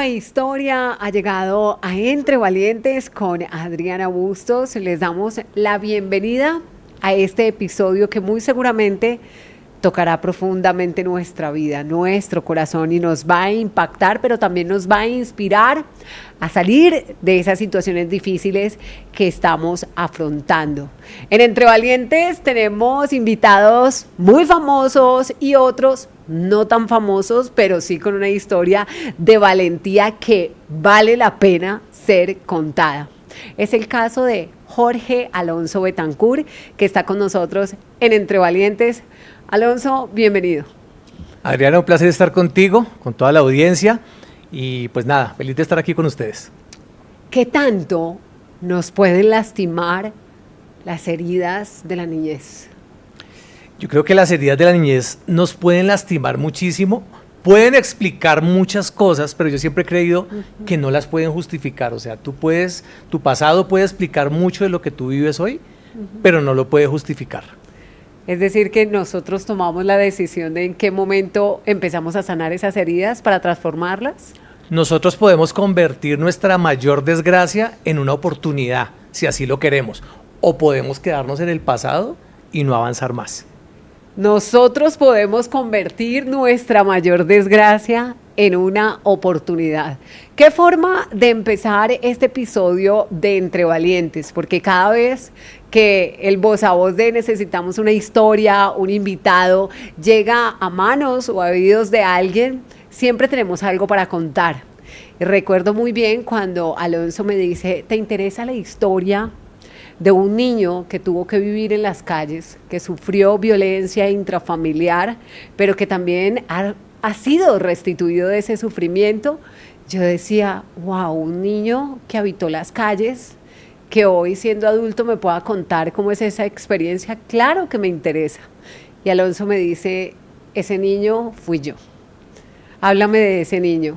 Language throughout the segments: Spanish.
nueva historia ha llegado a Entre Valientes con Adriana Bustos. Les damos la bienvenida a este episodio que muy seguramente tocará profundamente nuestra vida, nuestro corazón, y nos va a impactar, pero también nos va a inspirar a salir de esas situaciones difíciles que estamos afrontando. En Entre Valientes tenemos invitados muy famosos y otros no tan famosos, pero sí con una historia de valentía que vale la pena ser contada. Es el caso de Jorge Alonso Betancur, que está con nosotros en Entre Valientes. Alonso, bienvenido. Adriana, un placer estar contigo, con toda la audiencia, y pues nada, feliz de estar aquí con ustedes. ¿Qué tanto nos pueden lastimar las heridas de la niñez? Yo creo que las heridas de la niñez nos pueden lastimar muchísimo, pueden explicar muchas cosas, pero yo siempre he creído que no las pueden justificar. O sea, tu pasado puede explicar mucho de lo que tú vives hoy, pero no lo puede justificar. Es decir, que nosotros tomamos la decisión de en qué momento empezamos a sanar esas heridas para transformarlas. Nosotros podemos convertir nuestra mayor desgracia en una oportunidad, si así lo queremos, o podemos quedarnos en el pasado y no avanzar más. Nosotros podemos convertir nuestra mayor desgracia en una oportunidad. ¿Qué forma de empezar este episodio de Entre Valientes? Porque cada vez que el voz a voz de necesitamos una historia, un invitado, llega a manos o a oídos de alguien, siempre tenemos algo para contar. Y recuerdo muy bien cuando Alonso me dice, ¿te interesa la historia de un niño que tuvo que vivir en las calles, que sufrió violencia intrafamiliar, pero que también ha sido restituido de ese sufrimiento? Yo decía, wow, un niño que habitó las calles, que hoy siendo adulto me pueda contar cómo es esa experiencia. Claro que me interesa. Y Alonso me dice, ese niño fui yo. Háblame de ese niño.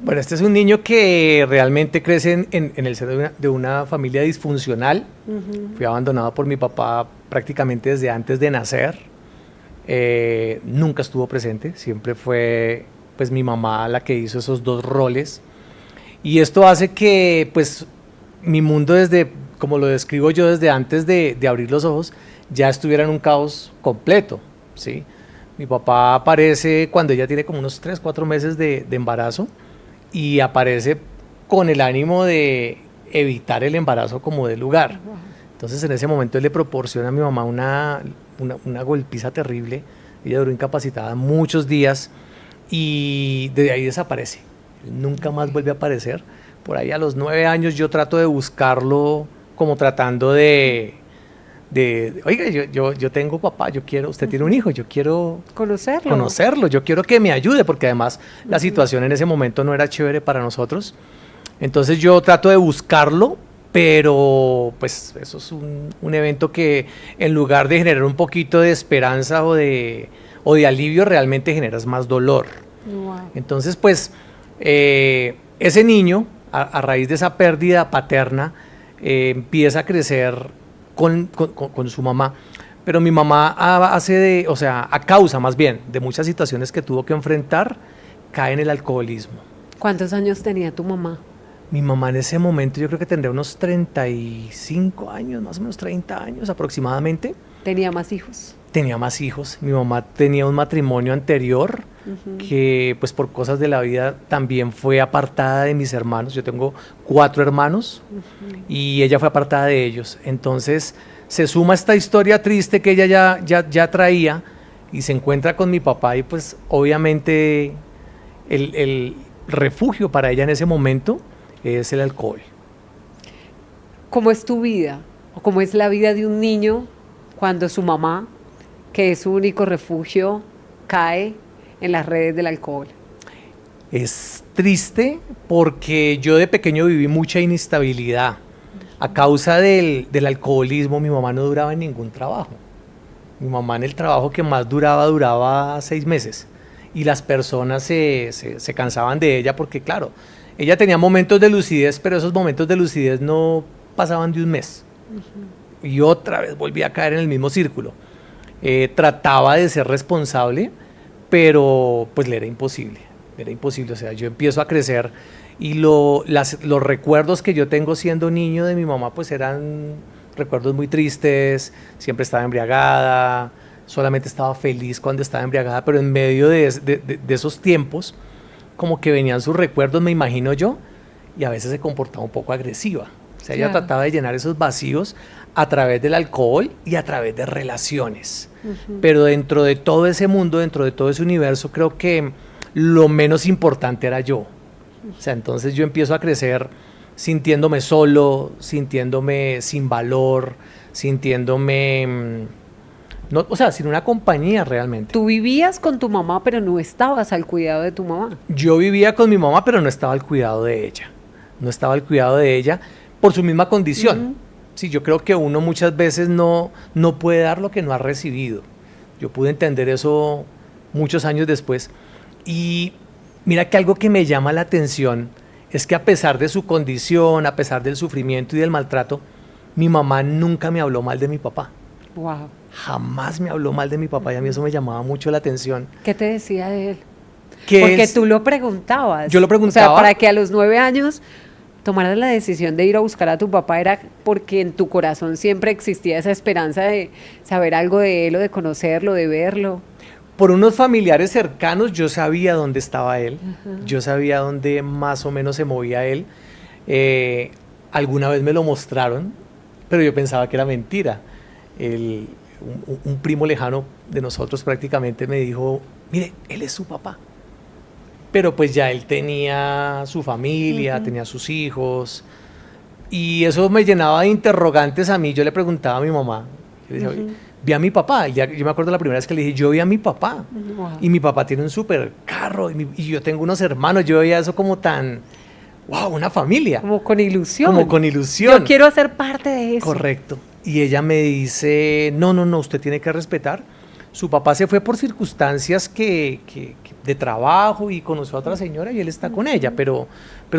Bueno, este es un niño que realmente crece en el seno de una familia disfuncional. Fui abandonado por mi papá prácticamente desde antes de nacer. Nunca estuvo presente, siempre fue pues mi mamá la que hizo esos dos roles. Y esto hace que pues mi mundo, desde, como lo describo yo, desde antes de abrir los ojos, ya estuviera en un caos completo, ¿sí? Mi papá aparece cuando ella tiene como unos 3, 4 meses de embarazo, y aparece con el ánimo de evitar el embarazo como de lugar. Entonces en ese momento él le proporciona a mi mamá una golpiza terrible. Ella duró incapacitada muchos días y de ahí desaparece. Él nunca más vuelve a aparecer. Por ahí a los 9 años yo trato de buscarlo, como tratando de oiga, yo tengo papá, usted tiene un hijo, yo quiero conocerlo, yo quiero que me ayude, porque además la situación en ese momento no era chévere para nosotros. Entonces yo trato de buscarlo, pero pues eso es un evento que, en lugar de generar un poquito de esperanza o de alivio, realmente generas más dolor. Wow. Entonces pues ese niño, a raíz de esa pérdida paterna, empieza a crecer con su mamá, pero mi mamá a causa más bien de muchas situaciones que tuvo que enfrentar, cae en el alcoholismo. ¿Cuántos años tenía tu mamá? Mi mamá en ese momento yo creo que tendría unos 35 años, más o menos 30 años aproximadamente. ¿Tenía más hijos? Tenía más hijos. Mi mamá tenía un matrimonio anterior que pues por cosas de la vida también fue apartada de mis hermanos. Yo tengo 4 hermanos y ella fue apartada de ellos. Entonces se suma esta historia triste que ella ya traía y se encuentra con mi papá, y pues obviamente el refugio para ella en ese momento es el alcohol. ¿Cómo es tu vida o cómo es la vida de un niño cuando su mamá, que es su único refugio, cae en las redes del alcohol? Es triste porque yo de pequeño viví mucha inestabilidad. A causa del alcoholismo, mi mamá no duraba en ningún trabajo. Mi mamá, en el trabajo que más duraba 6 meses. Y las personas se cansaban de ella porque, claro, ella tenía momentos de lucidez, pero esos momentos de lucidez no pasaban de un mes. Y otra vez volví a caer en el mismo círculo. Trataba de ser responsable, pero pues le era imposible. era imposible. O sea, yo empiezo a crecer y los recuerdos que yo tengo siendo niño de mi mamá, pues eran recuerdos muy tristes, siempre estaba embriagada, solamente estaba feliz cuando estaba embriagada, pero en medio de esos tiempos, como que venían sus recuerdos, me imagino yo, y a veces se comportaba un poco agresiva. O sea, ella trataba de llenar esos vacíos a través del alcohol y a través de relaciones. Pero dentro de todo ese mundo, dentro de todo ese universo, creo que lo menos importante era yo. O sea, entonces yo empiezo a crecer sintiéndome solo, sintiéndome sin valor, sintiéndome, no, o sea, sin una compañía realmente. Tú vivías con tu mamá, pero no estabas al cuidado de tu mamá. Yo vivía con mi mamá, pero no estaba al cuidado de ella. No estaba al cuidado de ella por su misma condición. Sí, yo creo que uno muchas veces no puede dar lo que no ha recibido. Yo pude entender eso muchos años después. Y mira que algo que me llama la atención es que a pesar de su condición, a pesar del sufrimiento y del maltrato, mi mamá nunca me habló mal de mi papá. Wow. Jamás me habló mal de mi papá y a mí eso me llamaba mucho la atención. ¿Qué te decía de él? Que porque tú lo preguntabas. Yo lo preguntaba. O sea, para que a los 9 años tomaras la decisión de ir a buscar a tu papá era porque en tu corazón siempre existía esa esperanza de saber algo de él o de conocerlo, de verlo. Por unos familiares cercanos yo sabía dónde estaba él, yo sabía dónde más o menos se movía él. Alguna vez me lo mostraron, pero yo pensaba que era mentira. Un primo lejano de nosotros prácticamente me dijo, mire, él es su papá. Pero pues ya él tenía su familia, tenía sus hijos, y eso me llenaba de interrogantes a mí. Yo le preguntaba a mi mamá, yo le decía, vi a mi papá, yo me acuerdo la primera vez que le dije, yo vi a mi papá, y mi papá tiene un super carro, y yo tengo unos hermanos, yo veía eso como tan, wow, una familia. Como con ilusión. Como con ilusión. Yo quiero hacer parte de eso. Correcto. Y ella me dice, no, usted tiene que respetar. Su papá se fue por circunstancias de trabajo y conoció a otra señora y él está con ella, pero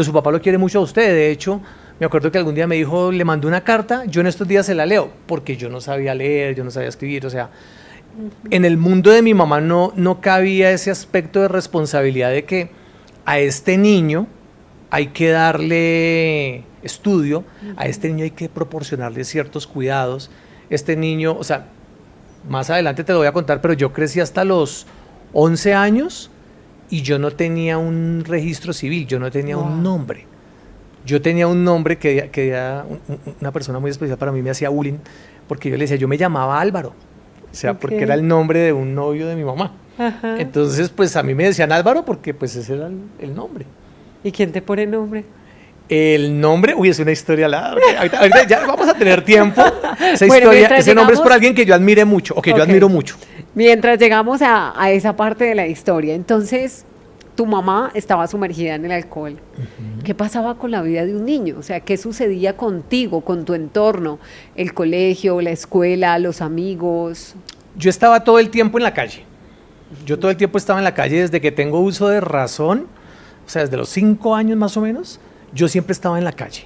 su papá lo quiere mucho a usted. De hecho, me acuerdo que algún día me dijo, le mandó una carta, yo en estos días se la leo, porque yo no sabía leer, yo no sabía escribir. O sea, en el mundo de mi mamá no cabía ese aspecto de responsabilidad de que a este niño hay que darle estudio, a este niño hay que proporcionarle ciertos cuidados. Este niño, o sea, más adelante te lo voy a contar, pero yo crecí hasta los 11 años y yo no tenía un registro civil, yo no tenía un nombre. Yo tenía un nombre que era una persona muy especial para mí, me hacía bullying, porque yo le decía, yo me llamaba Álvaro, o sea, porque era el nombre de un novio de mi mamá. Entonces, pues a mí me decían Álvaro porque pues ese era el nombre. ¿Y quién te pone nombre? El nombre, es una historia larga. Ahorita ya vamos a tener tiempo. Esa historia, ese nombre es por alguien que yo admire mucho, o que yo admiro mucho. Mientras llegamos a esa parte de la historia, entonces tu mamá estaba sumergida en el alcohol. ¿Qué pasaba con la vida de un niño? O sea, ¿qué sucedía contigo, con tu entorno? El colegio, la escuela, los amigos. Yo estaba todo el tiempo en la calle. Yo todo el tiempo estaba en la calle desde que tengo uso de razón, o sea, desde los 5 años más o menos. Yo siempre estaba en la calle.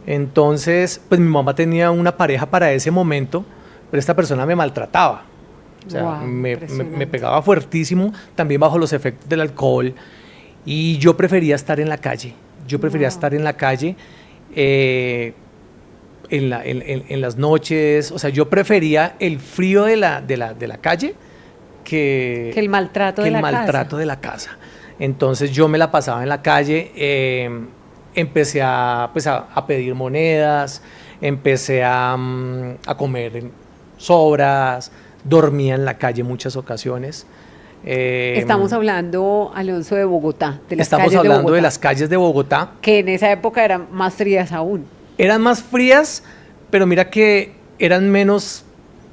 Entonces, pues mi mamá tenía una pareja para ese momento, pero esta persona me maltrataba. O sea, me pegaba fuertísimo, también bajo los efectos del alcohol. Y yo prefería estar en la calle. Yo prefería estar en la calle en las noches. O sea, yo prefería el frío de la calle que el maltrato de la casa. Entonces yo me la pasaba en la calle. Empecé a pedir monedas, empecé a comer sobras, dormía en la calle muchas ocasiones. Estamos hablando, Alonso, de Bogotá, de las Estamos calles hablando de Bogotá, de las calles de Bogotá. que en esa época eran más frías aún. Eran más frías, pero mira que eran menos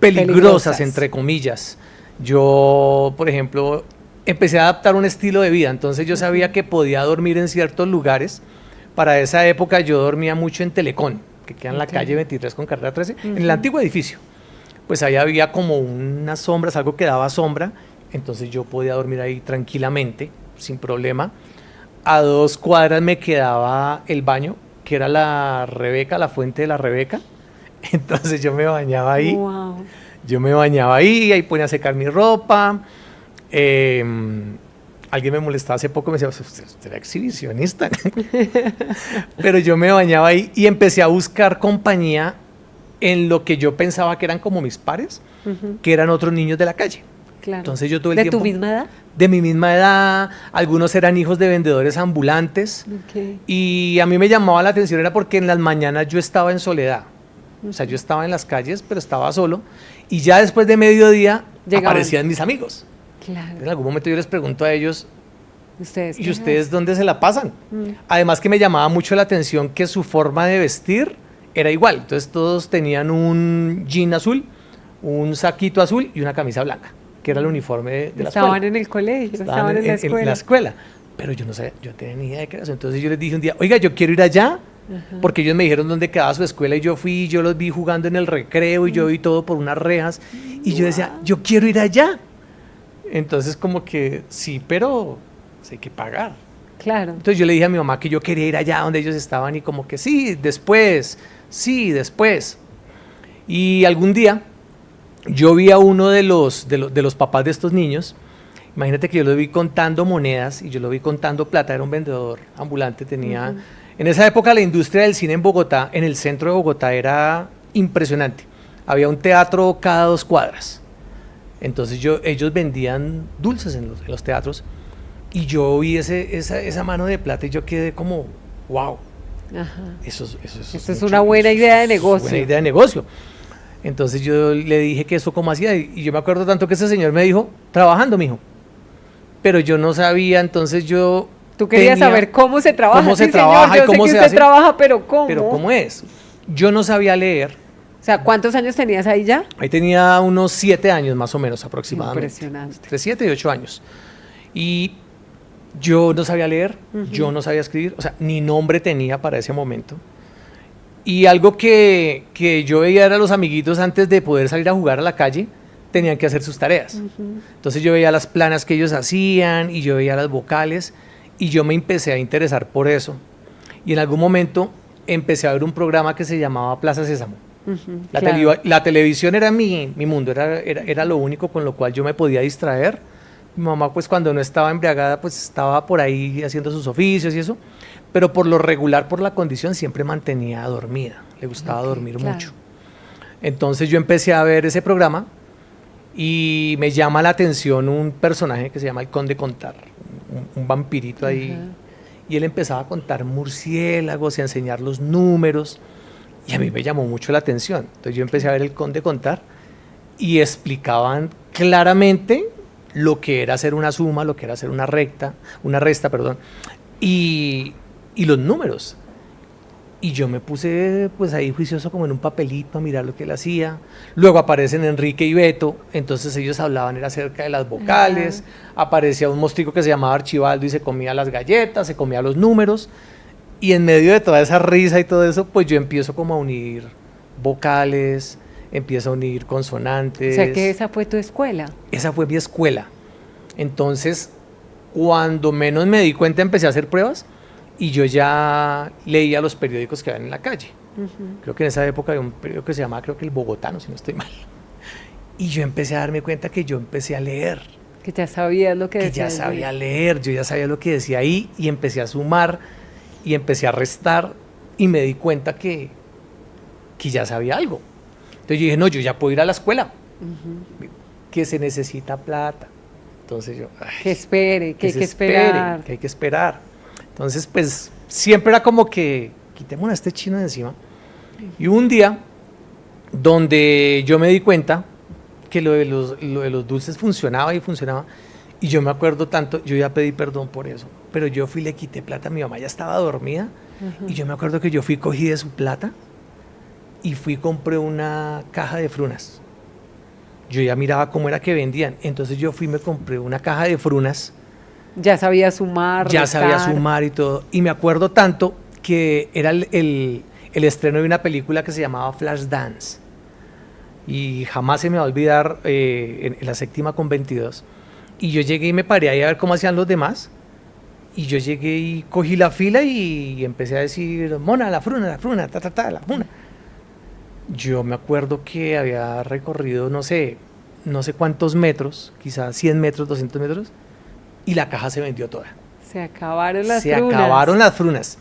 peligrosas, entre comillas. Yo, por ejemplo, empecé a adaptar un estilo de vida, entonces yo sabía que podía dormir en ciertos lugares. Para esa época yo dormía mucho en Telecom, que queda en la calle 23 con carrera 13, en el antiguo edificio. Pues ahí había como unas sombras, algo que daba sombra, entonces yo podía dormir ahí tranquilamente, sin problema. A 2 cuadras me quedaba el baño, que era la Rebeca, la fuente de la Rebeca. Entonces yo me bañaba ahí. Wow. Yo me bañaba ahí ponía a secar mi ropa. alguien me molestaba hace poco, me decía, usted era exhibicionista. Pero yo me bañaba ahí y empecé a buscar compañía en lo que yo pensaba que eran como mis pares, que eran otros niños de la calle. Claro. Entonces yo todo el ¿De tiempo... tu misma edad? De mi misma edad, algunos eran hijos de vendedores ambulantes. Okay. Y a mí me llamaba la atención era porque en las mañanas yo estaba en soledad. O sea, yo estaba en las calles, pero estaba solo. Y ya después de mediodía aparecían mis amigos. Claro. En algún momento yo les pregunto a ellos, ¿Y ustedes dónde se la pasan? Además que me llamaba mucho la atención que su forma de vestir era igual. Entonces todos tenían un jean azul, un saquito azul y una camisa blanca, que era el uniforme de la escuela. Estaban en el colegio, estaban en la escuela. En la escuela. Pero yo no sabía, yo tenía ni idea de qué era eso. Entonces yo les dije un día, oiga, yo quiero ir allá, porque ellos me dijeron dónde quedaba su escuela y yo fui, yo los vi jugando en el recreo y yo vi todo por unas rejas y yo decía, yo quiero ir allá. Entonces como que sí, pero hay que pagar. Claro. Entonces yo le dije a mi mamá que yo quería ir allá donde ellos estaban y como que sí, después. Y algún día yo vi a uno de los papás de estos niños. Imagínate que yo lo vi contando monedas y yo lo vi contando plata, era un vendedor ambulante, tenía... En esa época la industria del cine en Bogotá, en el centro de Bogotá, era impresionante. Había un teatro cada 2 cuadras. Entonces ellos vendían dulces en los teatros y yo vi esa mano de plata y yo quedé como, wow, eso es una buena idea de negocio. Buena idea de negocio. Entonces yo le dije que eso cómo hacía y yo me acuerdo tanto que ese señor me dijo, trabajando, mijo. Pero yo no sabía, entonces yo... Tú querías saber cómo se trabaja. Cómo se trabaja y cómo se hace. Yo sé que usted trabaja, pero ¿cómo? Pero ¿cómo es? Yo no sabía leer. O sea, ¿cuántos años tenías ahí ya? Ahí tenía unos 7 años más o menos aproximadamente. Impresionante. Entre 7 y 8 años. Y yo no sabía leer, yo no sabía escribir, o sea, ni nombre tenía para ese momento. Y algo que yo veía era los amiguitos antes de poder salir a jugar a la calle, tenían que hacer sus tareas. Entonces yo veía las planas que ellos hacían y yo veía las vocales y yo me empecé a interesar por eso. Y en algún momento empecé a ver un programa que se llamaba Plaza Sésamo. La televisión era mi mundo, era lo único con lo cual yo me podía distraer. Mi mamá pues cuando no estaba embriagada pues estaba por ahí haciendo sus oficios y eso, pero por lo regular, por la condición, siempre mantenía dormida, le gustaba dormir mucho. Entonces yo empecé a ver ese programa y me llama la atención un personaje que se llama el Conde Contar, un vampirito ahí, y él empezaba a contar murciélagos y a enseñar los números, y a mí me llamó mucho la atención. Entonces yo empecé a ver el Conde Contar y explicaban claramente lo que era hacer una suma, lo que era hacer una resta, y los números. Y yo me puse pues ahí juicioso como en un papelito a mirar lo que él hacía. Luego aparecen Enrique y Beto, entonces ellos hablaban era acerca de las vocales, aparecía un mostrico que se llamaba Archibaldo y se comía las galletas, se comía los números, y en medio de toda esa risa y todo eso, pues yo empiezo como a unir vocales, empiezo a unir consonantes. O sea que esa fue tu escuela. Esa fue mi escuela. Entonces, cuando menos me di cuenta, empecé a hacer pruebas y yo ya leía los periódicos que había en la calle. Creo que en esa época había un periódico que se llamaba, creo que El Bogotano, si no estoy mal. Y yo empecé a darme cuenta que yo empecé a leer. Que ya sabías lo que decía. Que ya sabía leer, yo ya sabía lo que decía ahí y empecé a sumar y empecé a restar y me di cuenta que ya sabía algo. Entonces yo dije, no, yo ya puedo ir a la escuela, que se necesita plata. Entonces yo... que espere, que hay que esperar. Que hay que esperar. Entonces, pues, siempre era como que, quitémonos a este chino de encima. Y un día, donde yo me di cuenta que lo de los dulces funcionaba, y yo me acuerdo tanto, yo ya pedí perdón por eso, pero yo fui y le quité plata, mi mamá ya estaba dormida, y yo me acuerdo que yo fui, cogí de su plata, y fui y compré una caja de frunas. Yo ya miraba cómo era que vendían, entonces yo fui y me compré una caja de frunas. Ya sabía sumar. Ya sabía sumar y todo, y me acuerdo tanto que era el estreno de una película que se llamaba Flashdance, y jamás se me va a olvidar, en la séptima con 22, y yo llegué y me paré ahí a ver cómo hacían los demás, y yo llegué y cogí la fila y empecé a decir, mona, la fruna, la fruna. Yo me acuerdo que había recorrido, no sé cuántos metros, quizás 100 metros, 200 metros, y la caja se vendió toda. Se acabaron las Se frunas. acabaron las frunas.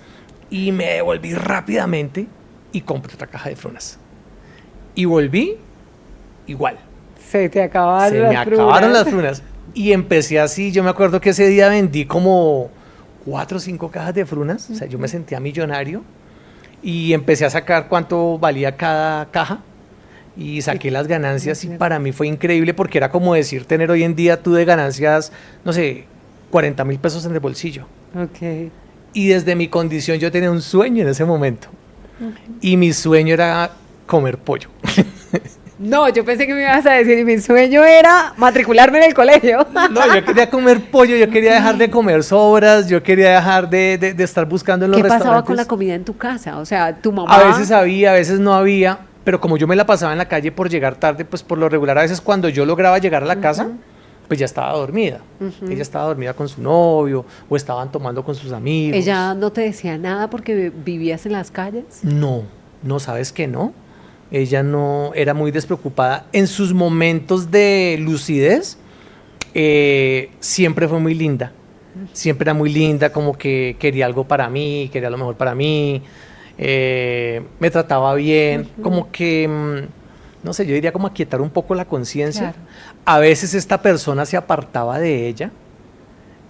Y me devolví rápidamente y compré otra caja de frunas. Y volví igual. Se te acabaron Se las me frunas. acabaron las frunas. Y empecé así, yo me acuerdo que ese día vendí como 4 o 5 cajas de frunas. O sea, yo me sentía millonario. Y empecé a sacar cuánto valía cada caja. Y saqué las ganancias y para mí fue increíble porque era como decir tener hoy en día tú de ganancias, no sé, 40,000 pesos en el bolsillo. Ok. Y desde mi condición yo tenía un sueño en ese momento. Y mi sueño era comer pollo. No, yo pensé que me ibas a decir, y mi sueño era matricularme en el colegio. No, yo quería comer pollo, yo quería dejar de comer sobras, yo quería dejar de estar buscando en los ¿Qué restaurantes. pasaba con la comida en tu casa? O sea, tu mamá... A veces había, a veces no había, pero como yo me la pasaba en la calle por llegar tarde, pues por lo regular a veces cuando yo lograba llegar a la casa, pues ya estaba dormida. Ella estaba dormida con su novio o estaban tomando con sus amigos. ¿Ella no te decía nada porque vivías en las calles? No, no, ¿sabes qué no? Ella no era muy despreocupada. En sus momentos de lucidez, siempre fue muy linda. Siempre era muy linda, como que quería algo para mí, quería lo mejor para mí. Me trataba bien, como que, no sé, yo diría como aquietar un poco la conciencia. Claro. A veces esta persona se apartaba de ella.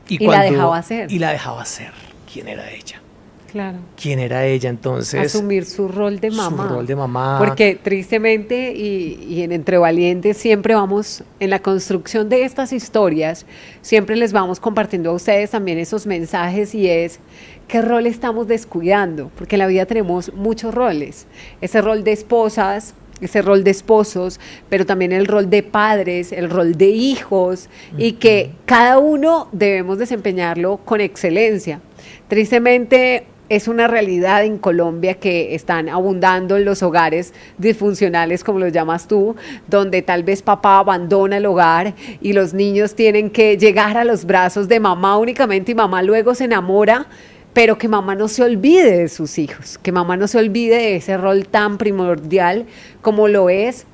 Y la dejaba hacer. Y la dejaba hacer. ¿Quién era ella? Claro. ¿Quién era ella? Entonces... Asumir su rol de mamá. Su rol de mamá. Porque tristemente y en Entre Valientes siempre vamos, en la construcción de estas historias, siempre les vamos compartiendo a ustedes también esos mensajes y es qué rol estamos descuidando, porque en la vida tenemos muchos roles. Ese rol de esposas, ese rol de esposos, pero también el rol de padres, el rol de hijos, y que cada uno debemos desempeñarlo con excelencia. Tristemente, es una realidad en Colombia que están abundando en los hogares disfuncionales, como los llamas tú, donde tal vez papá abandona el hogar y los niños tienen que llegar a los brazos de mamá únicamente y mamá luego se enamora, pero que mamá no se olvide de sus hijos, que mamá no se olvide de ese rol tan primordial como lo es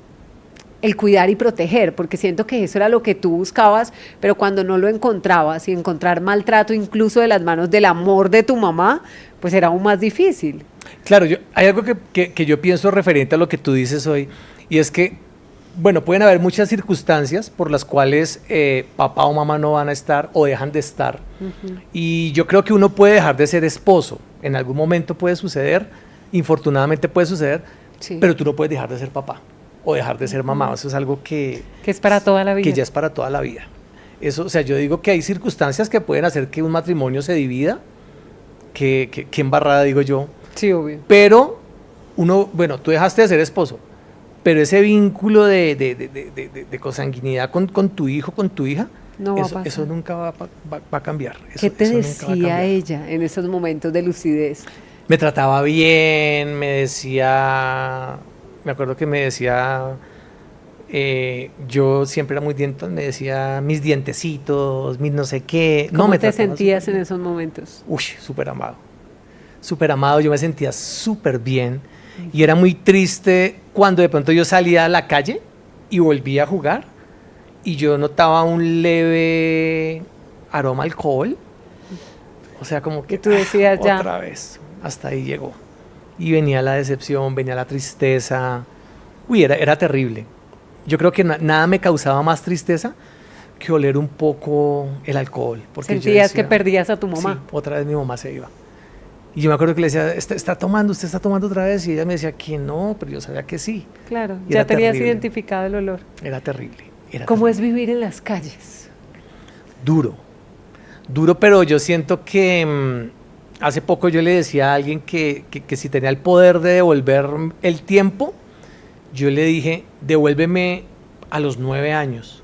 el cuidar y proteger, porque siento que eso era lo que tú buscabas, pero cuando no lo encontrabas y encontrar maltrato incluso de las manos del amor de tu mamá, pues era aún más difícil. Claro, hay algo que yo pienso referente a lo que tú dices hoy, y es que, bueno, pueden haber muchas circunstancias por las cuales papá o mamá no van a estar o dejan de estar, y yo creo que uno puede dejar de ser esposo, en algún momento puede suceder, infortunadamente puede suceder, Sí. pero tú no puedes dejar de ser papá o dejar de ser mamá, eso es algo que es para toda la vida. Que ya es para toda la vida. Eso, o sea, yo digo que hay circunstancias que pueden hacer que un matrimonio se divida, que embarrada digo yo, Sí, obvio. pero uno, bueno, tú dejaste de ser esposo, pero ese vínculo de consanguinidad con tu hijo, con tu hija, No va a pasar. eso nunca va a cambiar. ¿Qué te eso nunca va a decía cambiar. ella en esos momentos de lucidez? Me trataba bien, me decía, me acuerdo que me decía, yo siempre era muy dientón, me decía mis dientecitos, mis no sé qué. ¿Cómo No, me te trataba sentías súper en bien. esos momentos? Uy, súper amado, yo me sentía súper bien y era muy triste cuando de pronto yo salía a la calle y volvía a jugar y yo notaba un leve aroma a alcohol, o sea, como que Y tú decías, ya. otra vez, hasta ahí llegó. Y venía la decepción, venía la tristeza, uy, era terrible. Yo creo que nada me causaba más tristeza que oler un poco el alcohol. Porque yo Sentías que decía, perdías a tu mamá. sí, otra vez mi mamá se iba. Y yo me acuerdo que le decía, usted está tomando otra vez. Y ella me decía que no, pero yo sabía que sí. Claro, Y ya era tenías terrible. identificado el olor. Era terrible. ¿Cómo es vivir en las calles? Duro, pero yo siento que hace poco yo le decía a alguien que si tenía el poder de devolver el tiempo, yo le dije, devuélveme a los 9 años.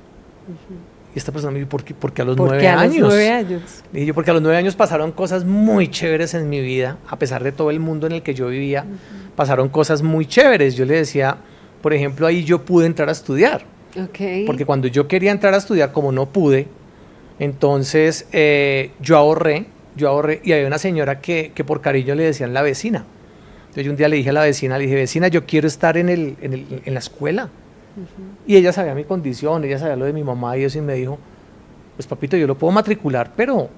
Y esta persona me dijo, ¿por qué a los 9 años? ¿Por qué a los 9 años? Le dije, porque a los 9 años pasaron cosas muy chéveres en mi vida, a pesar de todo el mundo en el que yo vivía, pasaron cosas muy chéveres. Yo le decía, por ejemplo, ahí yo pude entrar a estudiar, Ok. porque cuando yo quería entrar a estudiar, como no pude, entonces yo ahorré, y había una señora que por cariño le decían la vecina. Entonces yo un día le dije a la vecina, le dije, vecina, yo quiero estar en la escuela. Y ella sabía mi condición, ella sabía lo de mi mamá y eso, y me dijo, pues papito, yo lo puedo matricular, pero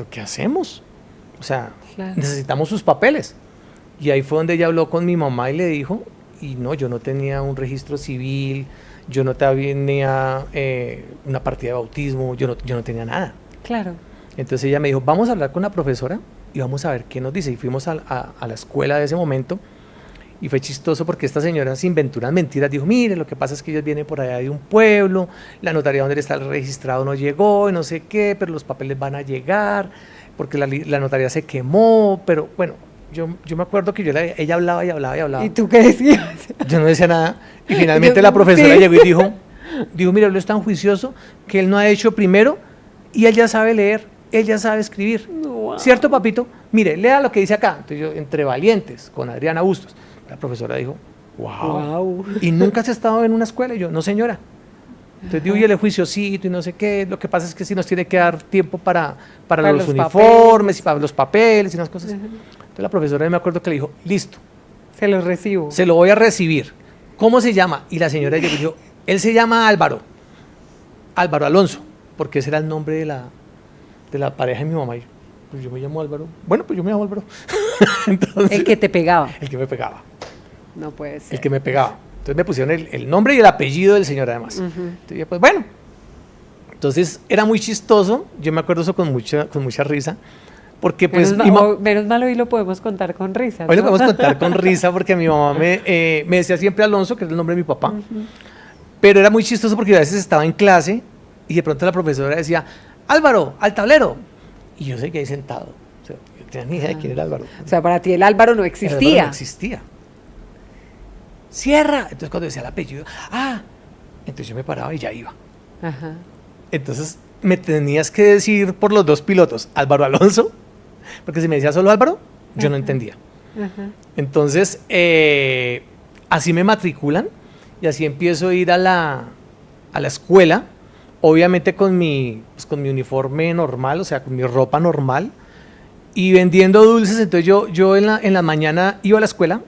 ¿qué hacemos? O sea, Claro. necesitamos sus papeles. Y ahí fue donde ella habló con mi mamá y le dijo, y no, yo no tenía un registro civil, yo no tenía una partida de bautismo, yo no tenía nada. Claro. Entonces ella me dijo, vamos a hablar con la profesora y vamos a ver qué nos dice. Y fuimos a la escuela de ese momento y fue chistoso porque esta señora sin venturas mentiras dijo, mire, lo que pasa es que ellos vienen por allá de un pueblo, la notaría donde está el registrado no llegó y no sé qué, pero los papeles van a llegar porque la notaría se quemó, pero bueno, yo me acuerdo que ella hablaba y hablaba y hablaba. ¿Y tú qué decías? Yo no decía nada y finalmente Yo, la profesora sí. llegó y dijo, mire, él es tan juicioso que él no ha hecho primero y él ya sabe leer, él ya sabe escribir. Wow. ¿Cierto, papito? Mire, lea lo que dice acá. Entonces yo, entre valientes, con Adriana Bustos. La profesora dijo, wow. ¿Y nunca has estado en una escuela? Y yo, no, señora. Entonces digo, y el juiciosito y no sé qué. Lo que pasa es que sí nos tiene que dar tiempo para los uniformes y para los papeles y unas cosas. Entonces la profesora, me acuerdo que le dijo, listo. Se los recibo. Se lo voy a recibir. ¿Cómo se llama? Y la señora dijo, él se llama Álvaro. Álvaro Alonso. Porque ese era el nombre de la pareja de mi mamá. Y pues yo me llamo Álvaro. Bueno, pues yo me llamo Álvaro. Entonces, El que te pegaba. El que me pegaba. No puede ser. El que me pegaba. Entonces me pusieron el nombre y el apellido del señor además. Entonces yo, pues bueno. Entonces era muy chistoso. Yo me acuerdo eso con mucha risa. Porque pues... Menos mal hoy lo podemos contar con risa, ¿no? Hoy lo podemos contar con risa porque mi mamá me decía siempre Alonso, que es el nombre de mi papá. Pero era muy chistoso porque a veces estaba en clase y de pronto la profesora decía, Álvaro, al tablero. Y yo seguía ahí sentado. O sea, yo no tenía ni idea de quién era Álvaro. O sea, para ti el Álvaro no El existía. Álvaro no existía. Cierra. Entonces cuando decía el apellido, entonces yo me paraba y ya iba. Ajá. Entonces me tenías que decir por los dos pilotos, Álvaro Alonso, porque si me decía solo Álvaro, yo no entendía. Ajá. Entonces, así me matriculan y así empiezo a ir a la escuela, obviamente con mi uniforme normal, o sea, con mi ropa normal, y vendiendo dulces. Entonces yo en la mañana iba a la escuela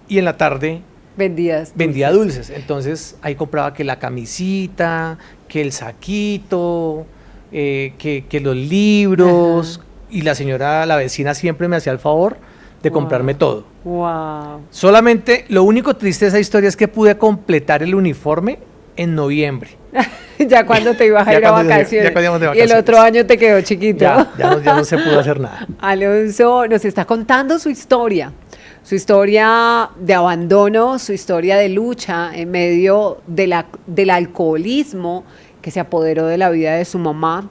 y en la tarde vendía dulces. Entonces ahí compraba que la camisita, que el saquito, que los libros. Ajá. Y la vecina siempre me hacía el favor de comprarme todo. Wow. Solamente lo único triste de esa historia es que pude completar el uniforme en noviembre. Ya cuando te ibas a ir a vacaciones. Y el otro año te quedó chiquito. Ya no se pudo hacer nada. Alonso nos está contando su historia de abandono, su historia de lucha en medio del alcoholismo que se apoderó de la vida de su mamá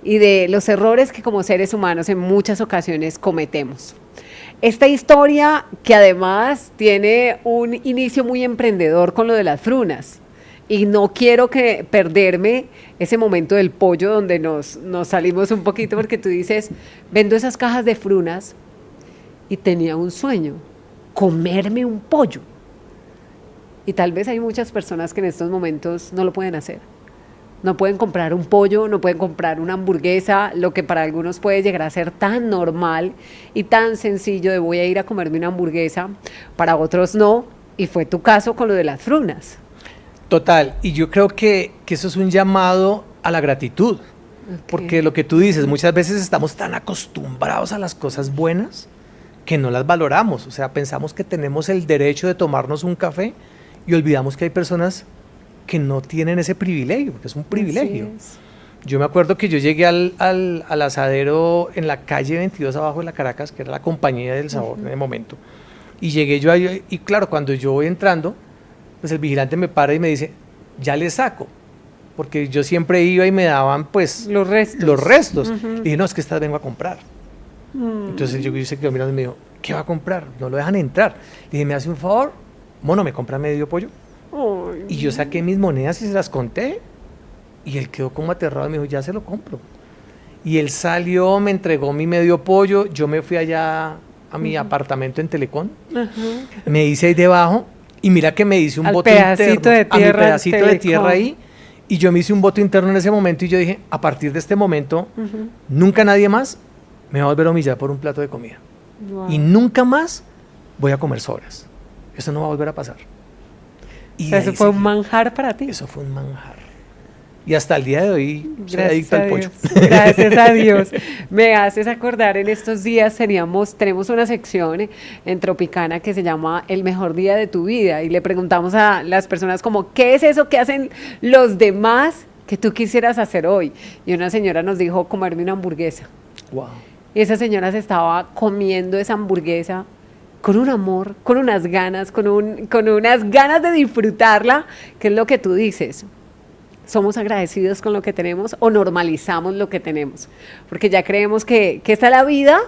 y de los errores que como seres humanos en muchas ocasiones cometemos. Esta historia que además tiene un inicio muy emprendedor con lo de las frunas. Y no quiero perderme ese momento del pollo donde nos salimos un poquito porque tú dices, vendo esas cajas de frunas y tenía un sueño, comerme un pollo. Y tal vez hay muchas personas que en estos momentos no lo pueden hacer. No pueden comprar un pollo, no pueden comprar una hamburguesa, lo que para algunos puede llegar a ser tan normal y tan sencillo de voy a ir a comerme una hamburguesa, para otros no, y fue tu caso con lo de las frunas. Total, y yo creo que eso es un llamado a la gratitud, porque lo que tú dices, muchas veces estamos tan acostumbrados a las cosas buenas que no las valoramos, o sea, pensamos que tenemos el derecho de tomarnos un café y olvidamos que hay personas que no tienen ese privilegio, porque es un privilegio. Yo me acuerdo que yo llegué al asadero en la calle 22 abajo de la Caracas, que era la compañía del sabor en el momento, y llegué yo ahí, y claro, cuando yo voy entrando, pues el vigilante me para y me dice, ya le saco, porque yo siempre iba y me daban pues los restos. Y dije, no, es que estas vengo a comprar. Entonces yo se quedó mirando y me dijo, ¿qué va a comprar? No lo dejan entrar. Le dije, ¿me hace un favor? Mono, ¿me compra medio pollo? Ay. Y yo saqué mis monedas y se las conté. Y él quedó como aterrado y me dijo, ya se lo compro. Y él salió, me entregó mi medio pollo. Yo me fui allá a mi apartamento en Telecom. Me hice ahí debajo. Y mira que me hice un voto interno. A mi pedacito de tierra ahí. Y yo me hice un voto interno en ese momento. Y yo dije, a partir de este momento, nunca nadie más me va a volver a humillar por un plato de comida. Wow. Y nunca más voy a comer sobras. Eso no va a volver a pasar. Y o sea, eso fue un manjar para ti. Eso fue un manjar. y hasta el día de hoy soy adicto al pollo. Gracias a Dios. Me haces acordar, en estos días tenemos una sección en Tropicana que se llama El mejor día de tu vida y le preguntamos a las personas como, ¿qué es eso que hacen los demás que tú quisieras hacer hoy? Y una señora nos dijo, comerme una hamburguesa. Wow. Y esa señora se estaba comiendo esa hamburguesa con un amor, con unas ganas, con unas ganas de disfrutarla, que es lo que tú dices. ¿Somos agradecidos con lo que tenemos o normalizamos lo que tenemos? Porque ya creemos que esta es la vida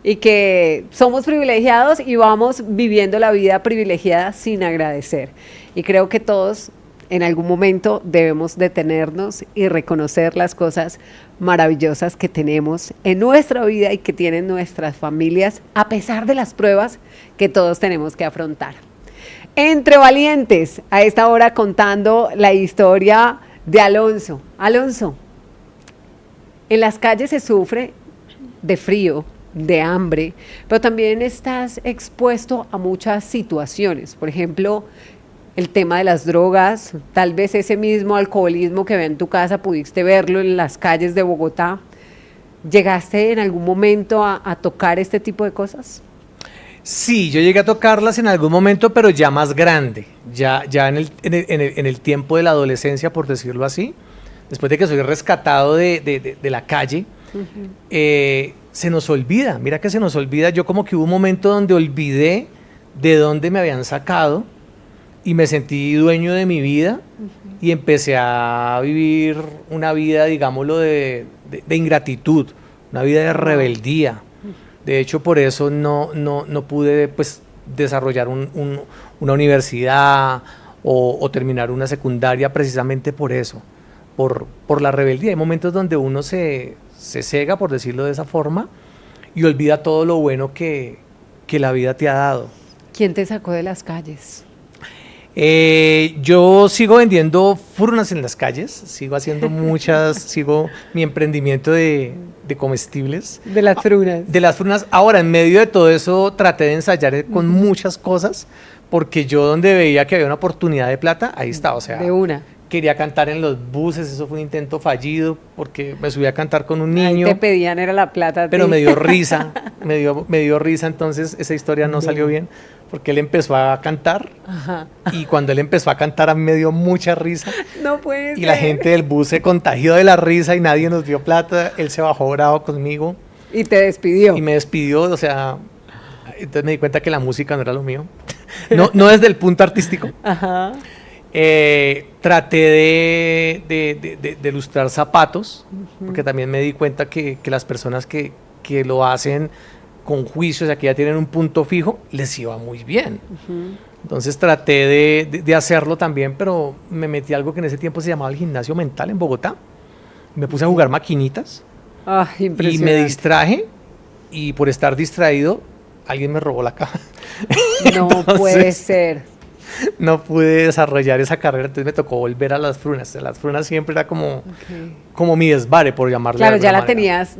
y que somos privilegiados y vamos viviendo la vida privilegiada sin agradecer. Y creo que todos en algún momento debemos detenernos y reconocer las cosas maravillosas que tenemos en nuestra vida y que tienen nuestras familias, a pesar de las pruebas que todos tenemos que afrontar. Entre Valientes, a esta hora contando la historia de Alonso. Alonso, en las calles se sufre de frío, de hambre, pero también estás expuesto a muchas situaciones. Por ejemplo, el tema de las drogas, tal vez ese mismo alcoholismo que ve en tu casa, pudiste verlo en las calles de Bogotá. ¿Llegaste en algún momento a tocar este tipo de cosas? Sí, yo llegué a tocarlas en algún momento, pero ya más grande, ya en el tiempo de la adolescencia, por decirlo así, después de que soy rescatado de la calle, se nos olvida, mira que se nos olvida, yo como que hubo un momento donde olvidé de dónde me habían sacado y me sentí dueño de mi vida y empecé a vivir una vida, digámoslo, de ingratitud, una vida de rebeldía. De hecho, por eso no pude pues, desarrollar una universidad o terminar una secundaria, precisamente por eso, por la rebeldía. Hay momentos donde uno se cega, por decirlo de esa forma, y olvida todo lo bueno que la vida te ha dado. ¿Quién te sacó de las calles? Yo sigo vendiendo furnas en las calles, sigo haciendo sigo mi emprendimiento de comestibles. De las frunas. De las frunas. Ahora, en medio de todo eso, traté de ensayar con muchas cosas, porque yo donde veía que había una oportunidad de plata, ahí estaba, o sea. De una. Quería cantar en los buses, eso fue un intento fallido, porque me subí a cantar con un niño. Ahí te pedían, era la plata. Pero me dio risa, me dio risa, entonces esa historia no salió bien, porque él empezó a cantar. Ajá. Y cuando él empezó a cantar a mí me dio mucha risa. No puede ser. Y la gente del bus se contagió de la risa y nadie nos dio plata, él se bajó bravo conmigo. Y te despidió. Y me despidió, o sea, entonces me di cuenta que la música no era lo mío, no desde el punto artístico. Ajá. Traté de ilustrar zapatos, porque también me di cuenta que las personas que lo hacen con juicio, o sea, que ya tienen un punto fijo, les iba muy bien. Entonces traté de hacerlo también, pero me metí a algo que en ese tiempo se llamaba el gimnasio mental en Bogotá. Me puse a jugar maquinitas y me distraje, y por estar distraído, alguien me robó la caja. No puede ser. No pude desarrollar esa carrera, entonces me tocó volver a las frunas. Las frunas siempre era como mi desvare, por llamarlo. Claro, ya tenías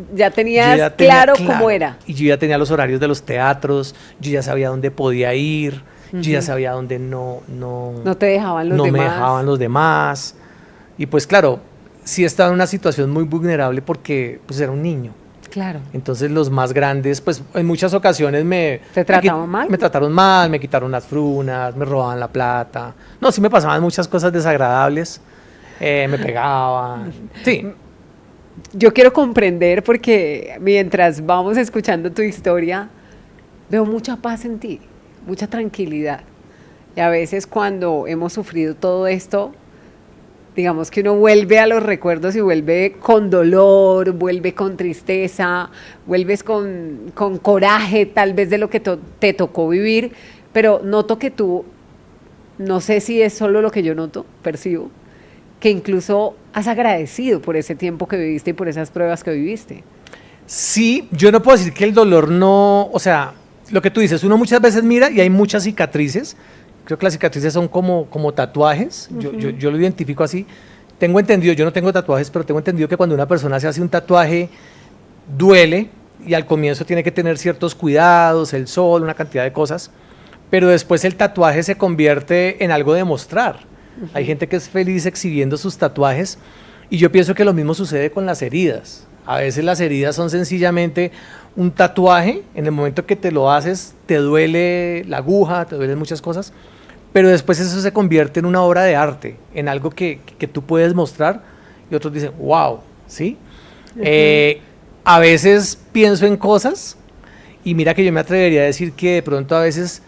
claro cómo era. Y yo ya tenía los horarios de los teatros, yo ya sabía dónde podía ir, yo ya sabía dónde no te dejaban los demás. No me dejaban los demás. Y pues claro, sí estaba en una situación muy vulnerable porque pues era un niño. Claro. Entonces los más grandes, pues en muchas ocasiones ¿Te trataban mal? Me trataron mal, me quitaron las frunas, me robaban la plata. No, sí me pasaban muchas cosas desagradables, me pegaban, sí. Yo quiero comprender porque mientras vamos escuchando tu historia, veo mucha paz en ti, mucha tranquilidad. Y a veces cuando hemos sufrido todo esto, digamos que uno vuelve a los recuerdos y vuelve con dolor, vuelve con tristeza, vuelves con coraje tal vez de lo que te tocó vivir, pero noto que tú, no sé si es solo lo que yo noto, percibo, que incluso has agradecido por ese tiempo que viviste y por esas pruebas que viviste. Sí, yo no puedo decir que el dolor no, o sea, lo que tú dices, uno muchas veces mira y hay muchas cicatrices. Creo que las cicatrices son como tatuajes, yo lo identifico así. Tengo entendido, yo no tengo tatuajes, pero tengo entendido que cuando una persona se hace un tatuaje, duele, y al comienzo tiene que tener ciertos cuidados, el sol, una cantidad de cosas, pero después el tatuaje se convierte en algo de mostrar. Hay gente que es feliz exhibiendo sus tatuajes, Y yo pienso que lo mismo sucede con las heridas. A veces las heridas son sencillamente un tatuaje, en el momento que te lo haces te duele la aguja, te duelen muchas cosas, pero después eso se convierte en una obra de arte, en algo que tú puedes mostrar y otros dicen, wow, ¿sí? A veces pienso en cosas y mira que yo me atrevería a decir que de pronto a veces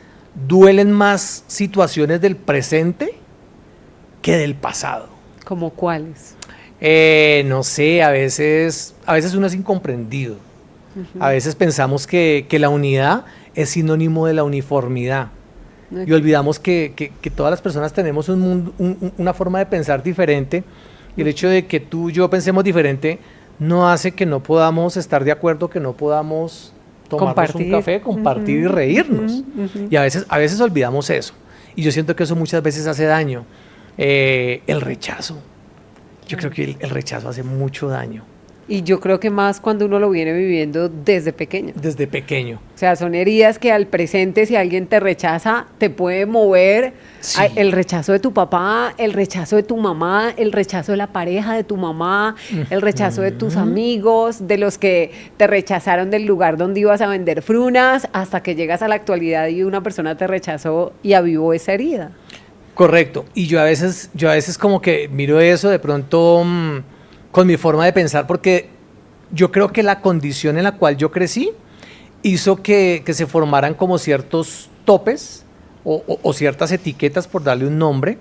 duelen más situaciones del presente que del pasado. ¿Cómo cuáles? No sé, a veces uno es incomprendido. A veces pensamos que la unidad es sinónimo de la uniformidad. Y olvidamos que todas las personas tenemos un mundo, una forma de pensar diferente, y el hecho de que tú y yo pensemos diferente no hace que no podamos estar de acuerdo, que no podamos tomarnos un café, compartir y reírnos. Y a veces olvidamos eso. Y yo siento que eso muchas veces hace daño. El rechazo. Yo creo que el rechazo hace mucho daño. Y yo creo que más cuando uno lo viene viviendo desde pequeño. Desde pequeño. O sea, son heridas que al presente, si alguien te rechaza, te puede mover. Sí. El rechazo de tu papá, el rechazo de tu mamá, el rechazo de la pareja de tu mamá, el rechazo de tus amigos, de los que te rechazaron del lugar donde ibas a vender frunas, hasta que llegas a la actualidad y una persona te rechazó y avivó esa herida. Correcto. Y yo a veces como que miro eso de pronto con mi forma de pensar, porque yo creo que la condición en la cual yo crecí hizo que se formaran como ciertos topes o ciertas etiquetas, por darle un nombre,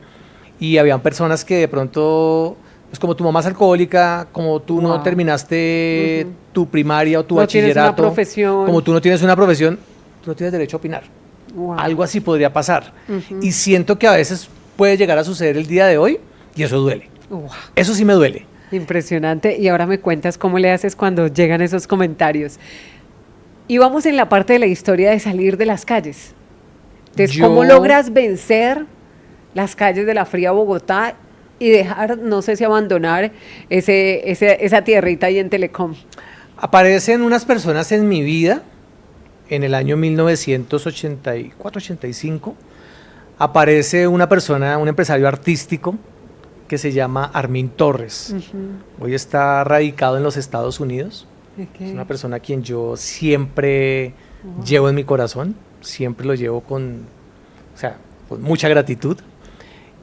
y habían personas que de pronto, pues como tu mamá es alcohólica, como tú no terminaste tu primaria o tu bachillerato, tienes una profesión, como tú no tienes una profesión, tú no tienes derecho a opinar. Algo así podría pasar. Y siento que a veces puede llegar a suceder el día de hoy y eso duele. Eso sí me duele. Impresionante. Y ahora me cuentas cómo le haces cuando llegan esos comentarios. Y vamos en la parte de la historia de salir de las calles. Entonces, ¿cómo logras vencer las calles de la fría Bogotá y dejar, no sé si abandonar esa tierrita ahí en Telecom? Aparecen unas personas en mi vida. En el año 1984-85 aparece una persona, un empresario artístico que se llama Armin Torres. Hoy está radicado en los Estados Unidos. Es una persona a quien yo siempre llevo en mi corazón, siempre lo llevo con mucha gratitud.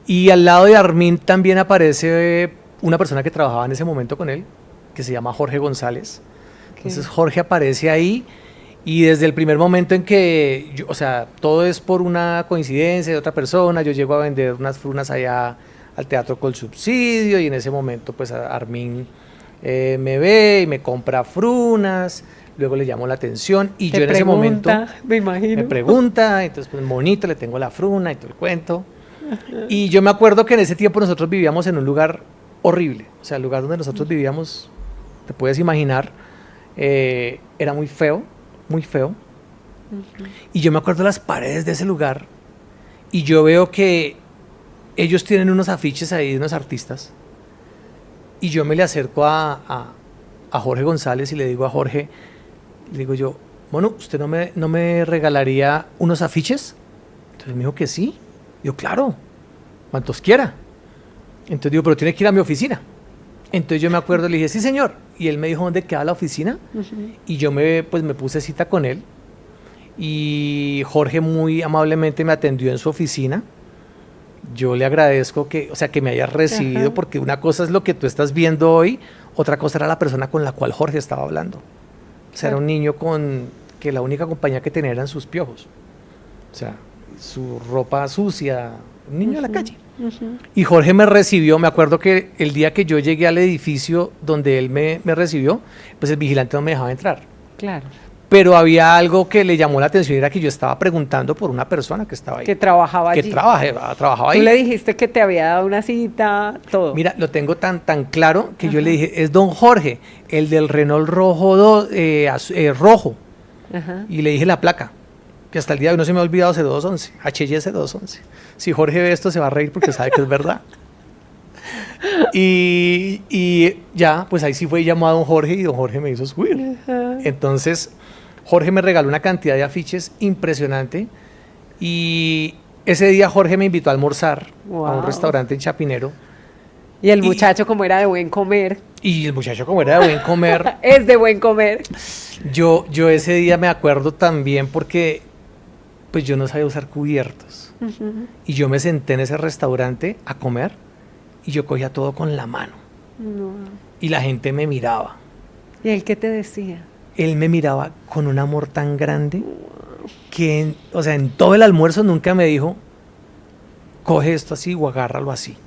Y al lado de Armin también aparece una persona que trabajaba en ese momento con él, que se llama Jorge González. Entonces Jorge aparece ahí. Y desde el primer momento en que, todo es por una coincidencia de otra persona, yo llego a vender unas frunas allá al Teatro Colsubsidio y en ese momento pues Armin me ve y me compra frunas, luego le llamo la atención y yo en ese momento me pregunta, entonces pues bonito, le tengo la fruna y todo el cuento. Y yo me acuerdo que en ese tiempo nosotros vivíamos en un lugar horrible, o sea, el lugar donde nosotros vivíamos, te puedes imaginar, era muy feo. Muy feo. Y yo me acuerdo de las paredes de ese lugar y yo veo que ellos tienen unos afiches ahí de unos artistas y yo me le acerco a Jorge González y le digo a Jorge, le digo yo, bueno, ¿usted no me regalaría unos afiches? Entonces me dijo que sí. Yo, claro, cuantos quiera. Entonces digo, pero tiene que ir a mi oficina. Entonces yo me acuerdo, le dije, sí señor, y él me dijo dónde queda la oficina, y yo me puse cita con él, y Jorge muy amablemente me atendió en su oficina. Yo le agradezco que me hayas recibido, porque una cosa es lo que tú estás viendo hoy, otra cosa era la persona con la cual Jorge estaba hablando. O sea, era un niño que la única compañía que tenía eran sus piojos, o sea, su ropa sucia, un niño de la calle. Y Jorge me recibió, me acuerdo que el día que yo llegué al edificio donde él me recibió, pues el vigilante no me dejaba entrar. Claro. Pero había algo que le llamó la atención, era que yo estaba preguntando por una persona que estaba ahí. Que trabajaba allí. Que trabajaba ahí. Tú le dijiste que te había dado una cita, todo. Mira, lo tengo tan claro que yo le dije, es don Jorge, el del Renault rojo, rojo. Y le dije la placa, que hasta el día de hoy no se me ha olvidado, C211, HYS 211. Si Jorge ve esto se va a reír porque sabe que es verdad. Y ya, pues ahí sí fue llamado a don Jorge y don Jorge me hizo subir. Entonces, Jorge me regaló una cantidad de afiches impresionante y ese día Jorge me invitó a almorzar a un restaurante en Chapinero Y el muchacho, como era de buen comer. Y el muchacho, como era de buen comer. Es de buen comer. Yo ese día me acuerdo también porque pues yo no sabía usar cubiertos. Y yo me senté en ese restaurante a comer y yo cogía todo con la mano. No. Y la gente me miraba. ¿Y él qué te decía? Él me miraba con un amor tan grande que, o sea, en todo el almuerzo nunca me dijo, coge esto así o agárralo así.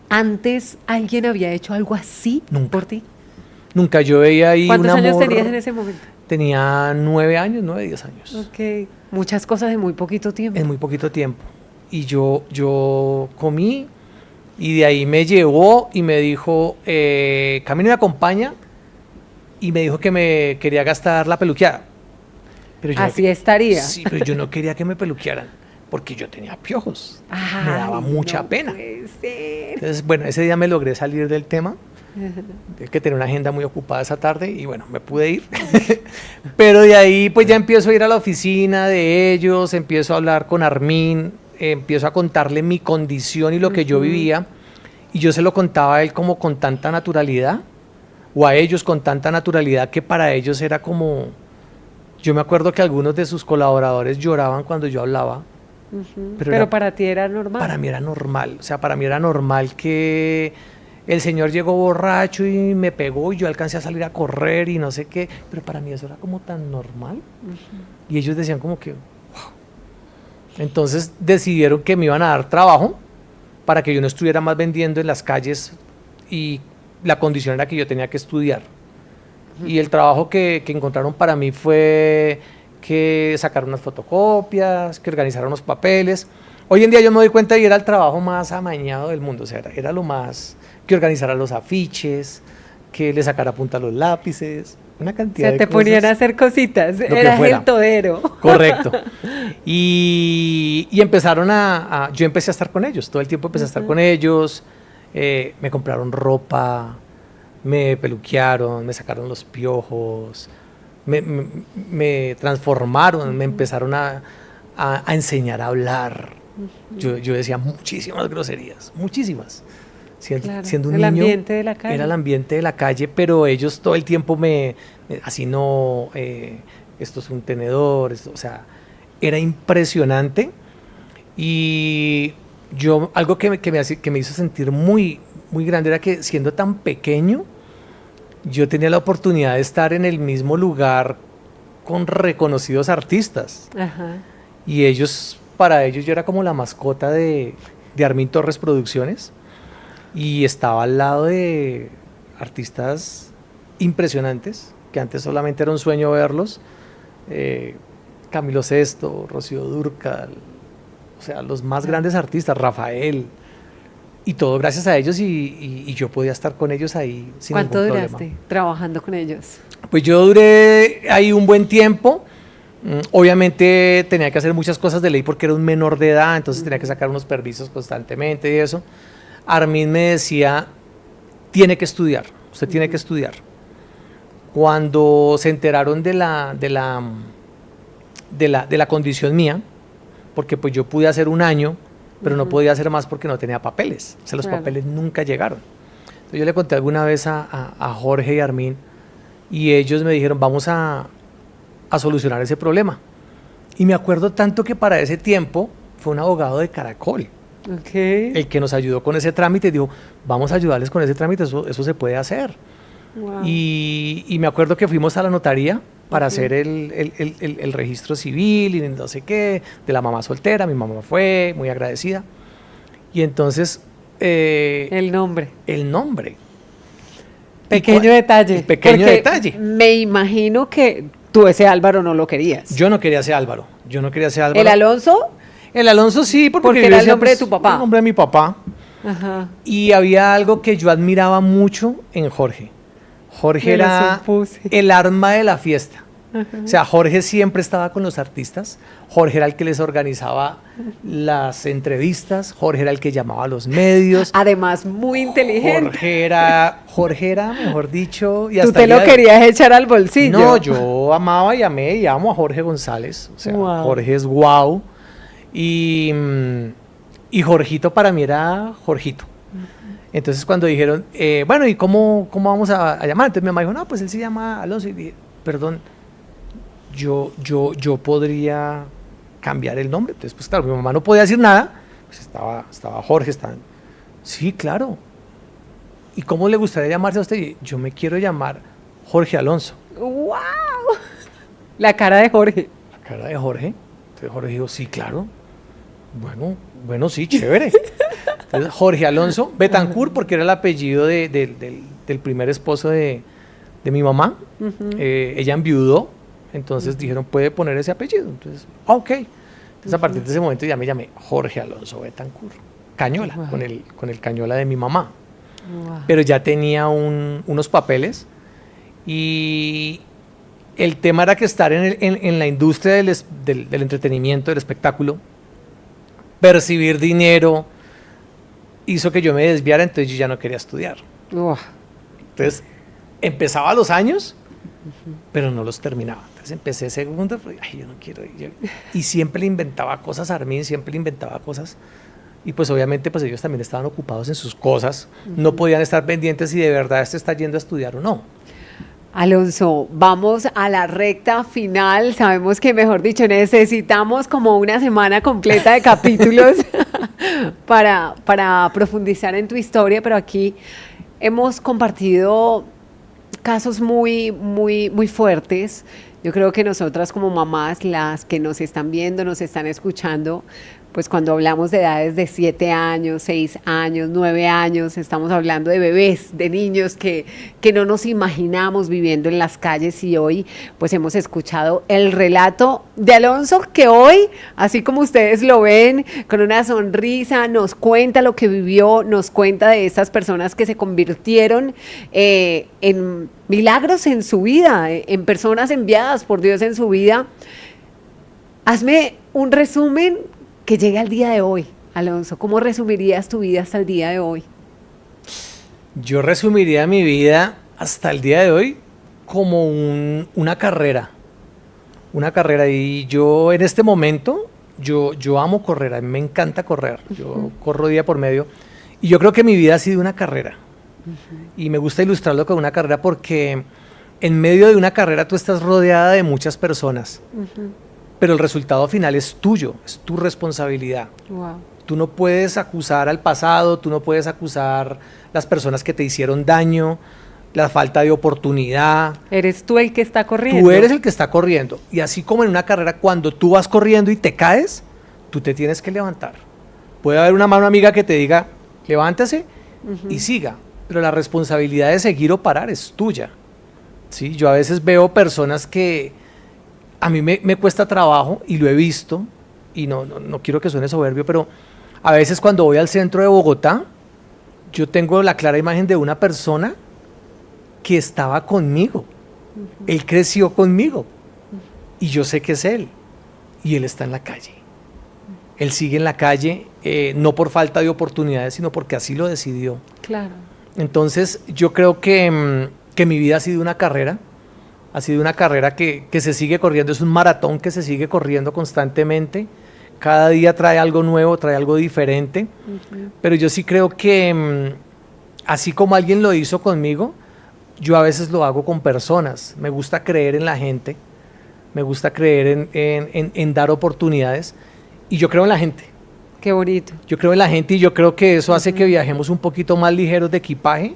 ¿Antes alguien había hecho algo así Nunca. por ti? Nunca. Yo veía ahí un ¿Cuántos amor. años tenías en ese momento? Tenía 9 años, 9, 10 años. Ok, muchas cosas en muy poquito tiempo. En muy poquito tiempo. Y yo comí y de ahí me llevó y me dijo, Camino me acompaña, y me dijo que me quería gastar la peluqueada. Pero yo Así estaría. Sí, pero yo no quería que me peluquearan porque yo tenía piojos. Ay, me daba mucha no pena. puede ser. Entonces, bueno, ese día me logré salir del tema. Que tenía una agenda muy ocupada esa tarde y bueno, me pude ir. Pero de ahí pues ya empiezo a ir a la oficina de ellos, empiezo a hablar con Armin, empiezo a contarle mi condición y lo que yo vivía, y yo se lo contaba a él como con tanta naturalidad, o a ellos con tanta naturalidad, que para ellos era como... Yo me acuerdo que algunos de sus colaboradores lloraban cuando yo hablaba. Pero para ti era normal. Para mí era normal, o sea, para mí era normal que el señor llegó borracho y me pegó y yo alcancé a salir a correr y no sé qué, pero para mí eso era como tan normal. Y ellos decían como que, wow. Entonces decidieron que me iban a dar trabajo para que yo no estuviera más vendiendo en las calles, y la condición era que yo tenía que estudiar. Y el trabajo que encontraron para mí fue que sacar unas fotocopias, que organizar unos papeles. Hoy en día yo me doy cuenta y era el trabajo más amañado del mundo, o sea, era lo más, que organizara los afiches, que le sacara punta a los lápices, una cantidad de te cosas. ponían a hacer cositas, eras el todero. Correcto. Y empezaron yo empecé a estar con ellos, todo el tiempo empecé a estar con ellos, me compraron ropa, me peluquearon, me sacaron los piojos, me transformaron, me empezaron a enseñar a hablar. Yo decía muchísimas groserías, muchísimas. Siendo un el niño, ambiente de la calle. era el ambiente de la calle, pero ellos todo el tiempo así no, esto es un tenedor, o sea, era impresionante. Y algo que me hizo sentir muy, muy grande era que, siendo tan pequeño, yo tenía la oportunidad de estar en el mismo lugar con reconocidos artistas. Ajá. Y para ellos yo era como la mascota de Armin Torres Producciones, y estaba al lado de artistas impresionantes, que antes solamente era un sueño verlos, Camilo Sesto, Rocío Dúrcal, o sea, los más grandes artistas, Rafael, y todo gracias a ellos, y yo podía estar con ellos ahí sin ningún problema. ¿Cuánto duraste trabajando con ellos? Pues yo duré ahí un buen tiempo. Obviamente tenía que hacer muchas cosas de ley porque era un menor de edad, entonces tenía que sacar unos permisos constantemente y eso. Armin me decía, tiene que estudiar, usted tiene que estudiar. Cuando se enteraron de la condición mía, porque pues yo pude hacer un año, pero no podía hacer más porque no tenía papeles, o sea, los papeles nunca llegaron. Entonces yo le conté alguna vez a Jorge y a Armin, y ellos me dijeron, vamos a solucionar ese problema. Y me acuerdo tanto que para ese tiempo fue un abogado de Caracol, el que nos ayudó con ese trámite, y dijo, vamos a ayudarles con ese trámite, eso se puede hacer. Wow. Y me acuerdo que fuimos a la notaría para hacer el registro civil y no sé qué, de la mamá soltera. Mi mamá fue muy agradecida. Y entonces... el nombre. Pequeño detalle. Pequeño detalle. Me imagino que tú ese Álvaro no lo querías. Yo no quería ese Álvaro. ¿El Alonso? El Alonso sí, porque era el nombre de tu papá. El nombre de mi papá. Ajá. Y había algo que yo admiraba mucho en Jorge. Jorge era el alma de la fiesta. Ajá. O sea, Jorge siempre estaba con los artistas. Jorge era el que les organizaba las entrevistas. Jorge era el que llamaba a los medios. Además, muy inteligente. Jorge era, mejor dicho... Y ¿Tú te lo querías echar al bolsillo? No, yo amaba y amé y amo a Jorge González. O sea, Jorge es guau. Y Jorgito para mí era Jorgito. Entonces cuando dijeron, bueno, ¿y cómo vamos a llamar? Entonces mi mamá dijo, no, pues él se llama Alonso. Y dije, perdón, yo podría cambiar el nombre. Entonces, pues claro, mi mamá no podía decir nada, pues estaba Jorge, sí, claro. ¿Y cómo le gustaría llamarse a usted? Y yo me quiero llamar Jorge Alonso. ¡Wow! La cara de Jorge. La cara de Jorge. Entonces Jorge dijo, sí, claro. Bueno, sí, chévere. Entonces Jorge Alonso Betancourt, porque era el apellido del primer esposo de mi mamá. Ella enviudó, entonces dijeron, puede poner ese apellido. Entonces, ok. Entonces a partir de ese momento ya me llamé Jorge Alonso Betancourt. Cañola, con el Cañola de mi mamá. Pero ya tenía unos papeles y el tema era que estar en la industria del entretenimiento, del espectáculo, percibir dinero, hizo que yo me desviara, entonces yo ya no quería estudiar. Entonces empezaba los años, pero no los terminaba. Entonces empecé segundo, ay, yo no quiero. Y siempre le inventaba cosas a Armin, siempre le inventaba cosas. Y pues obviamente pues ellos también estaban ocupados en sus cosas, no podían estar pendientes si de verdad este está yendo a estudiar o no. Alonso, vamos a la recta final. Sabemos que, mejor dicho, necesitamos como una semana completa de capítulos para profundizar en tu historia, pero aquí hemos compartido casos muy, muy, muy fuertes. Yo creo que nosotras como mamás, las que nos están viendo, nos están escuchando, pues cuando hablamos de edades de 7 años, 6 años, 9 años, estamos hablando de bebés, de niños que no nos imaginamos viviendo en las calles, y hoy pues hemos escuchado el relato de Alonso, que hoy, así como ustedes lo ven, con una sonrisa, nos cuenta lo que vivió, nos cuenta de estas personas que se convirtieron en milagros en su vida, en personas enviadas por Dios en su vida. Hazme un resumen que llegue al día de hoy, Alonso. ¿Cómo resumirías tu vida hasta el día de hoy? Yo resumiría mi vida hasta el día de hoy como una carrera. Una carrera. Y yo en este momento, yo amo correr, a mí me encanta correr. Yo corro día por medio. Y yo creo que mi vida ha sido una carrera. Y me gusta ilustrarlo con una carrera porque en medio de una carrera tú estás rodeada de muchas personas. Pero el resultado final es tuyo, es tu responsabilidad. Wow. Tú no puedes acusar al pasado, tú no puedes acusar las personas que te hicieron daño, la falta de oportunidad. Eres tú el que está corriendo. Tú eres el que está corriendo. Y así como en una carrera, cuando tú vas corriendo y te caes, tú te tienes que levantar. Puede haber una mano amiga que te diga, levántese y siga. Pero la responsabilidad de seguir o parar es tuya. ¿Sí? Yo a veces veo personas que a mí me cuesta trabajo, y lo he visto, y no quiero que suene soberbio, pero a veces cuando voy al centro de Bogotá, yo tengo la clara imagen de una persona que estaba conmigo. Él creció conmigo, y yo sé que es él, y él está en la calle. Él sigue en la calle, no por falta de oportunidades, sino porque así lo decidió. Claro. Entonces, yo creo que mi vida ha sido una carrera. Ha sido una carrera que se sigue corriendo, es un maratón que se sigue corriendo constantemente. Cada día trae algo nuevo, trae algo diferente. Pero yo sí creo que, así como alguien lo hizo conmigo, yo a veces lo hago con personas. Me gusta creer en la gente, me gusta creer en dar oportunidades, y yo creo en la gente. Qué bonito. Yo creo en la gente, y yo creo que eso hace que viajemos un poquito más ligeros de equipaje.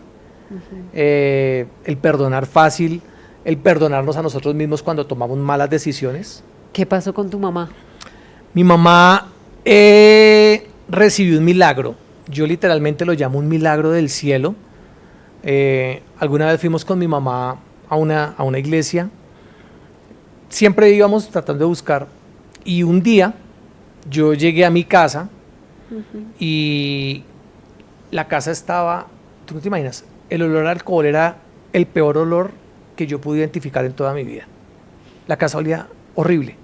El perdonar fácil, el perdonarnos a nosotros mismos cuando tomamos malas decisiones. ¿Qué pasó con tu mamá? Mi mamá recibió un milagro. Yo literalmente lo llamo un milagro del cielo. Alguna vez fuimos con mi mamá a una iglesia. Siempre íbamos tratando de buscar. Y un día yo llegué a mi casa y la casa estaba, tú no te imaginas, el olor al alcohol era el peor olor que yo pude identificar en toda mi vida. La casa olía horrible.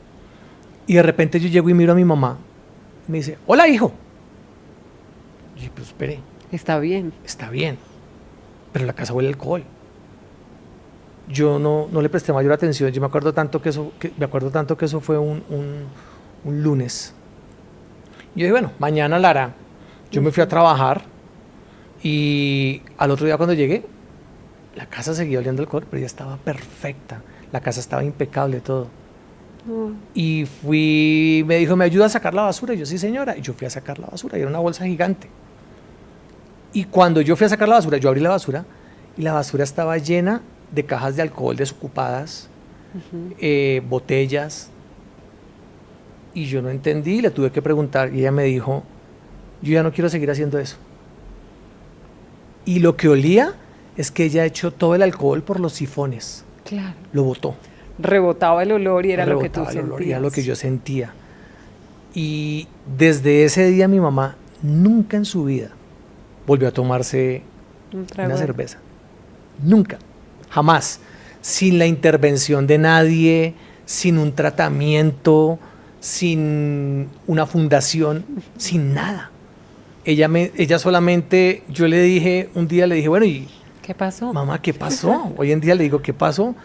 Y de repente yo llego y miro a mi mamá y me dice, hola, hijo. Y yo, pues espere. Está bien. Está bien, pero la casa huele a alcohol. Yo no le presté mayor atención. Yo me acuerdo tanto que eso fue un lunes. Yo dije, bueno, mañana la hará. Yo me fui a trabajar Y al otro día cuando llegué, la casa seguía oliendo alcohol, pero ya estaba perfecta. La casa estaba impecable, todo. Y me dijo, ¿me ayuda a sacar la basura? Y yo, sí, señora. Y yo fui a sacar la basura, y era una bolsa gigante. Y cuando yo fui a sacar la basura, yo abrí la basura, y la basura estaba llena de cajas de alcohol desocupadas, botellas. Y yo no entendí, le tuve que preguntar, y ella me dijo, yo ya no quiero seguir haciendo eso. Y lo que olía es que ella echó todo el alcohol por los sifones. Claro. Lo botó. Rebotaba el olor y era lo que tú Rebotaba el olor, y era sentías. lo que yo sentía. Y desde ese día mi mamá nunca en su vida volvió a tomarse Un trago una de- cerveza. Nunca, jamás. Sin la intervención de nadie, sin un tratamiento, sin una fundación, sin nada. Ella solamente, yo le dije, un día le dije, bueno, y ¿Qué pasó? mamá, ¿qué pasó? Hoy en día le digo, ¿qué pasó?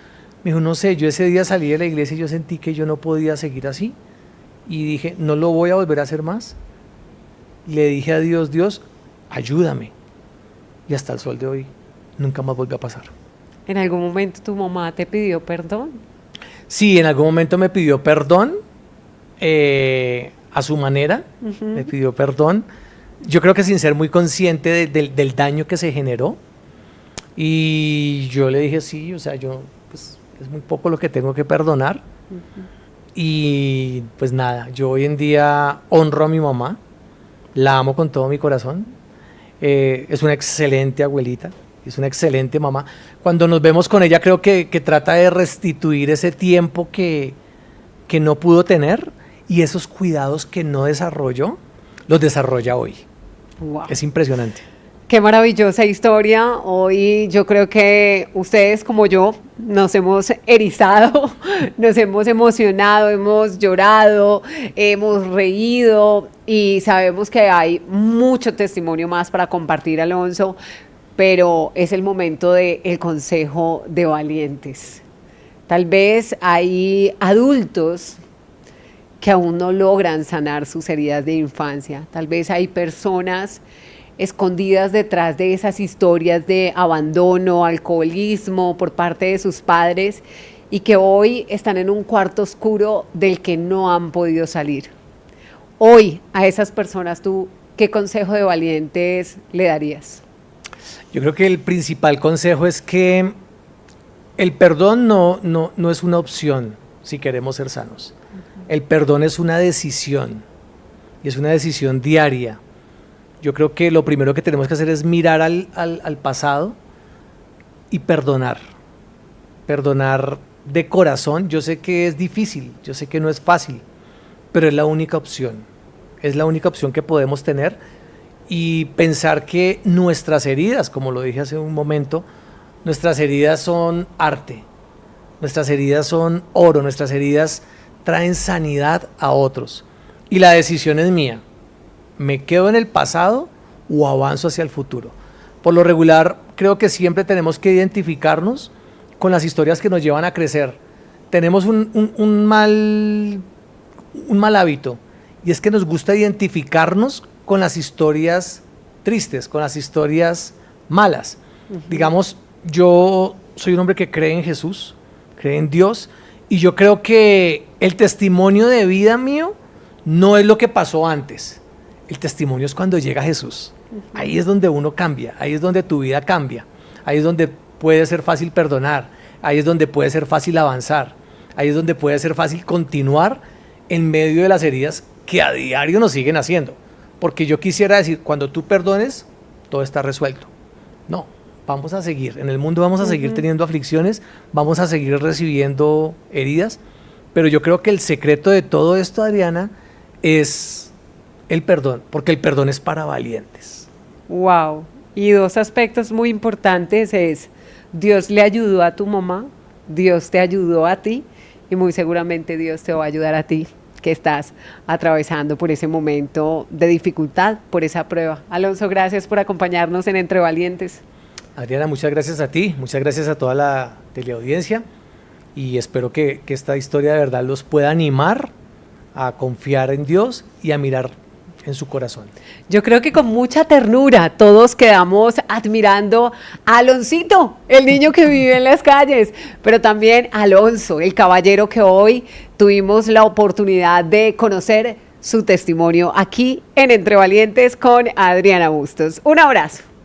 Me dijo, no sé, yo ese día salí de la iglesia y yo sentí que yo no podía seguir así. Y dije, no lo voy a volver a hacer más. Le dije a Dios, Dios, ayúdame. Y hasta el sol de hoy, nunca más volvió a pasar. ¿En algún momento tu mamá te pidió perdón? Sí, en algún momento me pidió perdón, a su manera, me pidió perdón. Yo creo que sin ser muy consciente del daño que se generó. Y yo le dije, sí, o sea, pues, es muy poco lo que tengo que perdonar. Y pues nada, yo hoy en día honro a mi mamá, la amo con todo mi corazón. Es una excelente abuelita, es una excelente mamá. Cuando nos vemos con ella creo que trata de restituir ese tiempo que no pudo tener, y esos cuidados que no desarrolló, los desarrolla hoy. Wow. Es impresionante. Qué maravillosa historia. Hoy yo creo que ustedes como yo nos hemos erizado, nos hemos emocionado, hemos llorado, hemos reído y sabemos que hay mucho testimonio más para compartir, Alonso, pero es el momento del consejo de valientes. Tal vez hay adultos que aún no logran sanar sus heridas de infancia. Tal vez hay personas escondidas detrás de esas historias de abandono, alcoholismo por parte de sus padres y que hoy están en un cuarto oscuro del que no han podido salir. Hoy a esas personas, ¿tú qué consejo de valientes le darías? Yo creo que el principal consejo es que el perdón no es una opción si queremos ser sanos. El perdón es una decisión, y es una decisión diaria. Yo creo que lo primero que tenemos que hacer es mirar al pasado y perdonar. Perdonar de corazón. Yo sé que es difícil, yo sé que no es fácil, pero es la única opción. Es la única opción que podemos tener, y pensar que nuestras heridas, como lo dije hace un momento, nuestras heridas son arte, nuestras heridas son oro, nuestras heridas traen sanidad a otros. Y la decisión es mía. ¿Me quedo en el pasado o avanzo hacia el futuro? Por lo regular, creo que siempre tenemos que identificarnos con las historias que nos llevan a crecer. Tenemos un mal hábito, y es que nos gusta identificarnos con las historias tristes, con las historias malas. Digamos, yo soy un hombre que cree en Jesús, cree en Dios, y yo creo que el testimonio de vida mío no es lo que pasó antes. El testimonio es cuando llega Jesús. Ahí es donde uno cambia, ahí es donde tu vida cambia, ahí es donde puede ser fácil perdonar, ahí es donde puede ser fácil avanzar, ahí es donde puede ser fácil continuar en medio de las heridas que a diario nos siguen haciendo. Porque yo quisiera decir, cuando tú perdones, todo está resuelto. No, vamos a seguir, en el mundo vamos a seguir teniendo aflicciones, vamos a seguir recibiendo heridas, pero yo creo que el secreto de todo esto, Adriana, es el perdón, porque el perdón es para valientes. Wow. Y dos aspectos muy importantes es, Dios le ayudó a tu mamá, Dios te ayudó a ti, y muy seguramente Dios te va a ayudar a ti, que estás atravesando por ese momento de dificultad, por esa prueba. Alonso, gracias por acompañarnos en Entre Valientes. Adriana, muchas gracias a ti, muchas gracias a toda la teleaudiencia, y espero que esta historia de verdad los pueda animar a confiar en Dios y a mirar en su corazón. Yo creo que con mucha ternura todos quedamos admirando a Aloncito, el niño que vive en las calles, pero también a Alonso, el caballero que hoy tuvimos la oportunidad de conocer su testimonio aquí en Entre Valientes con Adriana Bustos. Un abrazo.